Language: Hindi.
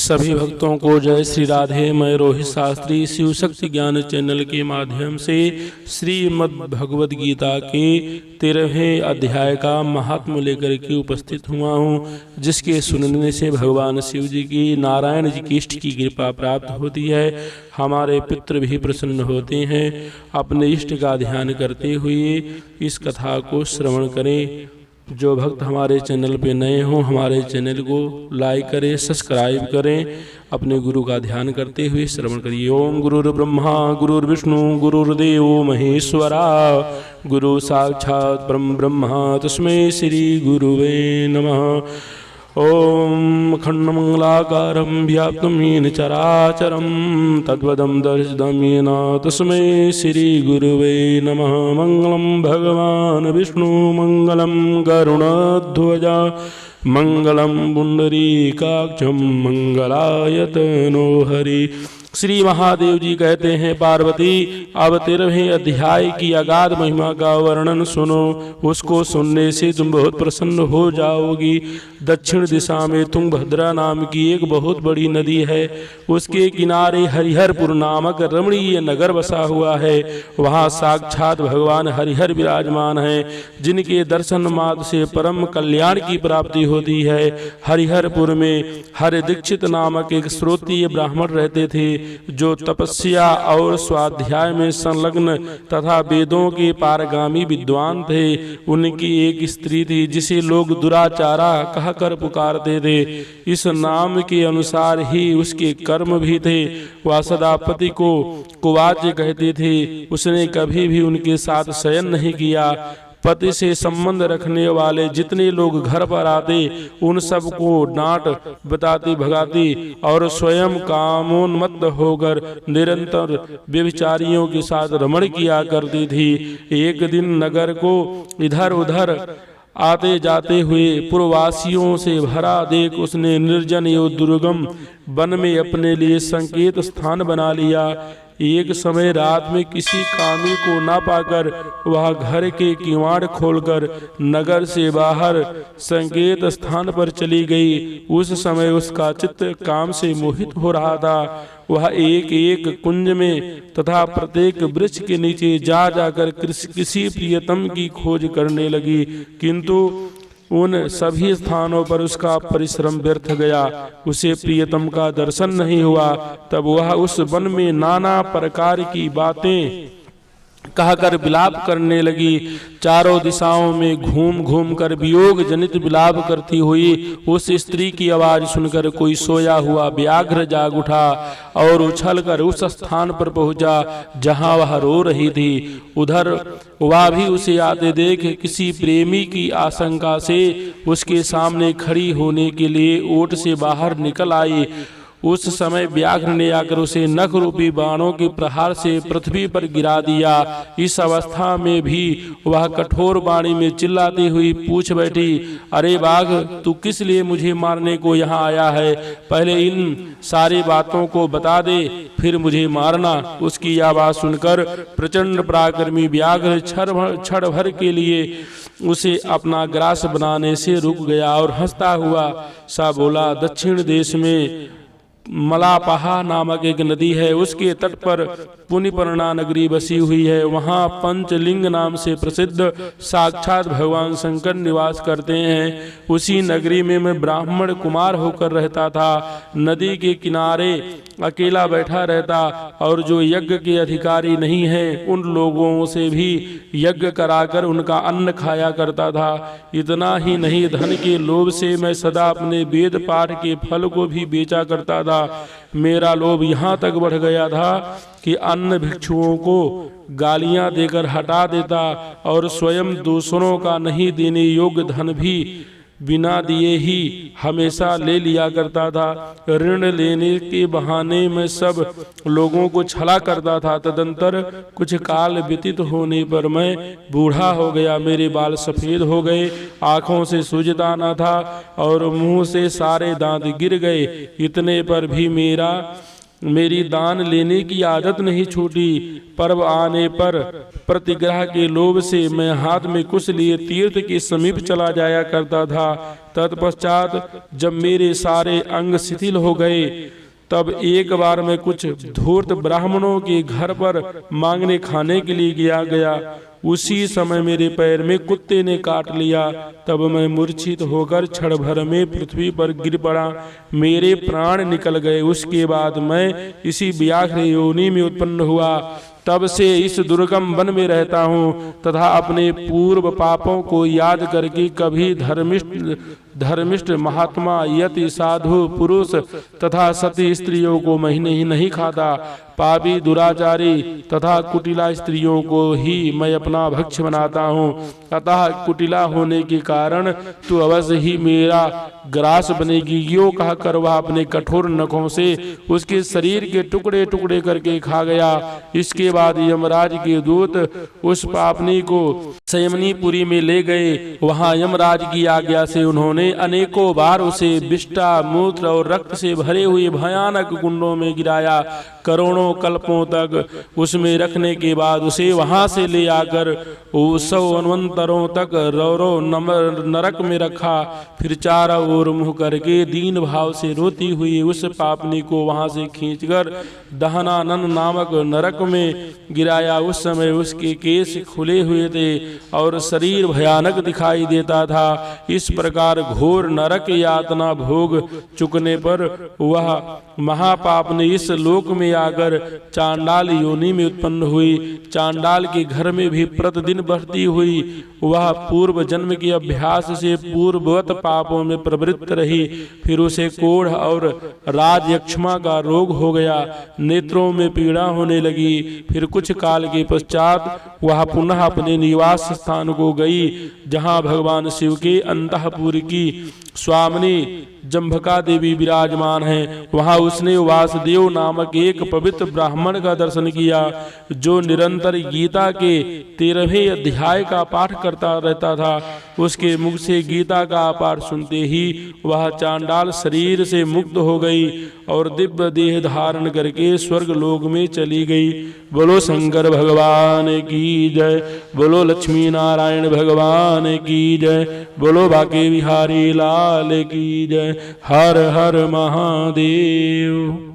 सभी भक्तों को जय श्री राधे। मैं रोहित शास्त्री शिव शक्ति ज्ञान चैनल के माध्यम से श्रीमद् भगवद गीता के 13वें अध्याय का महात्म्य लेकर के उपस्थित हुआ हूँ, जिसके सुनने से भगवान शिव जी की, नारायण जी की इष्ट की कृपा प्राप्त होती है। हमारे पितृ भी प्रसन्न होते हैं। अपने इष्ट का ध्यान करते हुए इस कथा को श्रवण करें। जो भक्त हमारे चैनल पे नए हों, हमारे चैनल को लाइक करें, सब्सक्राइब करें। अपने गुरु का ध्यान करते हुए श्रवण करिए। ओम गुरुर्ब्रह्मा गुरुर्विष्णु गुरुर्देवो महेश्वरा, गुरु साक्षात् परम ब्रह्म तस्मै श्री गुरुवे नमः। ओम अखंडमंगलाकारं व्याप्तं येन चराचरं तद्पदं दर्शितं येन तस्मै श्री गुरुवे नमः। मंगलं भगवान् विष्णु मंगलं गरुड़ध्वज मंगलं पुंडरीकाक्षं मंगलायतनो हरि। श्री महादेव जी कहते हैं, पार्वती अब 13वें अध्याय की अगाध महिमा का वर्णन सुनो। उसको सुनने से तुम बहुत प्रसन्न हो जाओगी। दक्षिण दिशा में तुंगभद्रा नाम की एक बहुत बड़ी नदी है। उसके किनारे हरिहरपुर नामक रमणीय नगर बसा हुआ है। वहाँ साक्षात भगवान हरिहर विराजमान हैं, जिनके दर्शन मात्र से परम कल्याण की प्राप्ति होती है। हरिहरपुर में हरि दीक्षित नामक एक श्रोत्रिय ब्राह्मण रहते थे, जो तपस्या और स्वाध्याय में संलग्न तथा वेदों के पारगामी विद्वान थे। उनकी एक स्त्री थी, जिसे लोग दुराचारा कहकर पुकारते थे। इस नाम के अनुसार ही उसके कर्म भी थे। वह सदा पति को कुवाच्य कहते थे। उसने कभी भी उनके साथ शयन नहीं किया। पति से संबंध रखने वाले जितने लोग घर पर आते, उन सबको डांट बताती भगाती और स्वयं कामोन्मत्त होकर निरंतर व्यभिचारियों के साथ रमण किया करती थी। एक दिन नगर को इधर उधर आते जाते हुए पूर्ववासियों से भरा देख उसने निर्जन एवं दुर्गम वन में अपने लिए संकेत स्थान बना लिया। एक समय रात में किसी कामी को ना पाकर वह घर के किवाड़ खोलकर नगर से बाहर संकेत स्थान पर चली गई। उस समय उसका चित्त काम से मोहित हो रहा था। वह एक एक कुंज में तथा प्रत्येक वृक्ष के नीचे जा जाकर किसी प्रियतम की खोज करने लगी, किंतु उन सभी स्थानों पर उसका परिश्रम व्यर्थ गया। उसे प्रियतम का दर्शन नहीं हुआ। तब वह उस वन में नाना प्रकार की बातें कहकर विलाप करने लगी। चारों दिशाओं में घूम घूम कर वियोग जनित विलाप करती हुई उस स्त्री की आवाज सुनकर कोई सोया हुआ व्याघ्र जाग उठा और उछलकर उस स्थान पर पहुंचा जहां वह रो रही थी। उधर वह भी उसे आते देख किसी प्रेमी की आशंका से उसके सामने खड़ी होने के लिए ओट से बाहर निकल आई। उस समय व्याघ्र ने आकर उसे नख रूपी बाणों के प्रहार से पृथ्वी पर गिरा दिया। इस अवस्था में भी वह कठोर वाणी में चिल्लाती हुई पूछ बैठी, अरे बाघ, तू किस लिए मुझे मारने को यहाँ आया है? पहले इन सारी बातों को बता दे, फिर मुझे मारना। उसकी आवाज सुनकर प्रचंड पराक्रमी व्याघ्र क्षण भर के लिए उसे अपना ग्रास बनाने से रुक गया और हंसता हुआ सा बोला, दक्षिण देश में मलापहा नामक एक नदी है। उसके तट पर पुनिपर्णा नगरी बसी हुई है। वहाँ पंचलिंग नाम से प्रसिद्ध साक्षात भगवान शंकर निवास करते हैं। उसी नगरी में मैं ब्राह्मण कुमार होकर रहता था। नदी के किनारे अकेला बैठा रहता और जो यज्ञ के अधिकारी नहीं हैं, उन लोगों से भी यज्ञ कराकर उनका अन्न खाया करता था। इतना ही नहीं, धन के लोभ से मैं सदा अपने वेद पाठ के फल को भी बेचा करता था। मेरा लोभ यहाँ तक बढ़ गया था कि अन्य भिक्षुओं को गालियां देकर हटा देता और स्वयं दूसरों का नहीं देने योग्य धन भी बिना दिए ही हमेशा ले लिया करता था। ऋण लेने के बहाने मैं सब लोगों को छला करता था। तदंतर कुछ काल व्यतीत होने पर मैं बूढ़ा हो गया। मेरे बाल सफेद हो गए, आंखों से सूझता न था और मुंह से सारे दांत गिर गए। इतने पर भी मेरा मेरी दान लेने की आदत नहीं छूटी। पर्व आने पर प्रतिग्रह के लोभ से मैं हाथ में कुछ लिए तीर्थ के समीप चला जाया करता था। तत्पश्चात जब मेरे सारे अंग शिथिल हो गए, तब एक बार मैं कुछ धूर्त ब्राह्मणों के घर पर मांगने खाने के लिए गया। उसी समय मेरे पैर में कुत्ते ने काट लिया। तब मैं मूर्छित होकर क्षण भर में पृथ्वी पर गिर पड़ा। मेरे प्राण निकल गए। उसके बाद मैं इसी व्याघ्र योनि में उत्पन्न हुआ। तब से इस दुर्गम वन में रहता हूँ तथा अपने पूर्व पापों को याद करके कभी धर्मिष्ठ महात्मा, यति, साधु पुरुष तथा सती स्त्रियों को नहीं खाता। पापी, दुराचारी तथा कुटिला स्त्रियों को ही मैं अपना भक्ष्य बनाता हूँ। अतः कुटिला होने के कारण तू अवश्य ही मेरा ग्रास बनेगी। यो कहकर वह अपने कठोर नखों से उसके शरीर के टुकड़े टुकड़े करके खा गया। इसके बाद यमराज के दूत उस पापनी को संयमनीपुरी में ले गए। वहां यमराज की आज्ञा से उन्होंने अनेकों बार उसे विष्ठा, मूत्र और रक्त से भरे हुए भयानक कुंडों में गिराया। करोड़ों कल्पों तक उसमें रखने के बाद उसे वहां से ले आकर 100 अन्वंतरों तक रौरो नरक में रखा। फिर चारों ओर मुंह करके दीन भाव से रोती हुई उस पापनी को वहां से खींचकर दहनानन नामक नरक में गिराया। उस समय उसके केश खुले हुए थे और शरीर भयानक दिखाई देता था। इस प्रकार घोर नरक यातना भोग चुकने पर वह महापापनी इस लोक में आकर चांडाल योनि में उत्पन्न हुई। चांडाल के घर में भी प्रतिदिन बढ़ती हुई वह पूर्व जन्म के अभ्यास से पूर्ववत पापों में प्रवृत्त रही। फिर उसे कोढ़ और राजयक्ष्मा का रोग हो गया। नेत्रों में पीड़ा होने लगी। फिर कुछ काल के पश्चात वह पुनः अपने निवास स्थान को गई, जहाँ भगवान शिव के अंतःपुर की स्वामिनी जम्भका देवी विराजमान है। वहां उसने वासुदेव नामक एक पवित्र ब्राह्मण का दर्शन किया, जो निरंतर गीता के 13वें अध्याय का पाठ करता रहता था। उसके मुख से गीता का पाठ सुनते ही वह चांडाल शरीर से मुक्त हो गई और दिव्य देह धारण करके स्वर्ग लोक में चली गई। बोलो शंकर भगवान की जय। बोलो लक्ष्मी नारायण भगवान की जय। बोलो बाके बिहारी लाल की जय। हर हर महादेव।